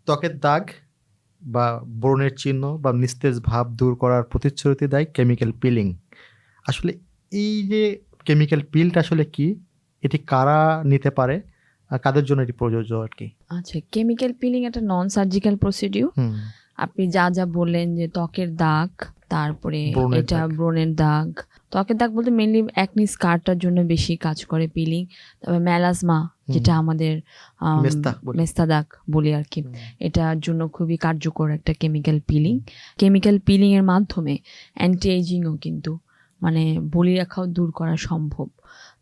ত্বকের দাগ বা ব্রণের চিহ্ন বা নিস্তেজ ভাব দূর করার প্রতিশ্রুতি দেয় কেমিক্যাল পিলিং। আসলে এই যে কেমিক্যাল পিলটা আসলে কি? এটি কারা নিতে পারে? কাদের জন্য এটি প্রযোজ্য আরকি? আচ্ছা, কেমিক্যাল পিলিং একটা নন সার্জিক্যাল প্রসিডিউর। হুম, আপনি যা যা বললেন যে ত্বকের দাগ, তারপরে ব্রণের এটা দাগ। ব্রণের দাগ, ত্বকের দাগ বলতে মেনলি অ্যাকনি স্কারটার জন্য বেশি কাজ করে পিলিং। তবে মেলাজমা, হুম, যেটা আমাদের মেস্তা বলি। মেস্তা দাগ বলি আর কি, হুম, এটার জন্য খুবই কার্যকর একটা কেমিক্যাল পিলিং। কেমিক্যাল পিলিং এর মাধ্যমে অ্যান্টি এজিংও কিন্তু মানে বলিরেখাও দূর করা সম্ভব।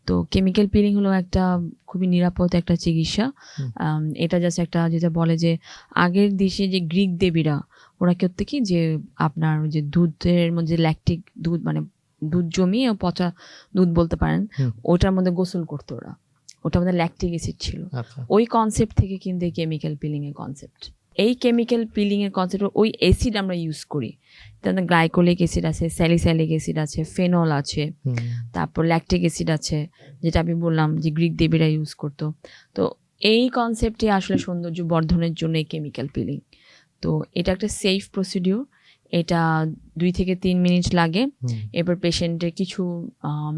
তো কেমিক্যাল পিলিং হলো একটা খুবই নিরাপদ একটা চিকিৎসা। হুম, এটা জাস্ট একটা, যেটা বলে যে আগের দেশে যে গ্রিক দেবীরা, ওরা কি হতো কি যে আপনার যে দুধের মধ্যে ল্যাকটিক দুধ, মানে দুধ জমিয়ে পচা দুধ বলতে পারেন, হুম, ওটার মধ্যে গোসল করতো ওরা, ওটার মধ্যে ল্যাকটিক অ্যাসিড ছিল। আচ্ছা। ওই কনসেপ্ট থেকে কিন্তু এই কেমিক্যাল পিলিং এর কনসেপ্ট, এই কেমিক্যাল পিলিং এর কনসেপ্ট, ওই অ্যাসিড আমরা ইউজ করি। তার গ্লাইকোলিক অ্যাসিড আছে, স্যালিসাইলিক অ্যাসিড আছে, ফেনল আছে, হুম, তারপর ল্যাকটিক অ্যাসিড আছে, যেটা আমি বললাম যে গ্রিক দেবীরা ইউজ করতো। তো এই কনসেপ্টে আসলে সৌন্দর্য বর্ধনের জন্য এই কেমিক্যাল পিলিং। তো এটা একটা সেফ প্রসিডিউর। এটা 2 থেকে 3 মিনিট লাগে। হুম, এরপর পেশেন্টের কিছু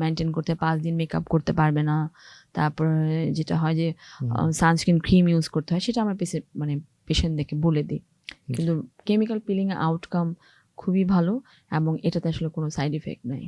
মেনটেন করতে 5 দিন মেকআপ করতে পারবে না। তারপর যেটা হয় যে হুম, সানস্ক্রিন ক্রিম ইউজ করতে হয়, সেটা আমরা মানে পেশেন্টদেরকে বলে দিই। জি। কিন্তু কেমিক্যাল পিলিং এর আউটকাম খুবই ভালো, এবং এটাতে আসলে কোনো সাইড ইফেক্ট নাই।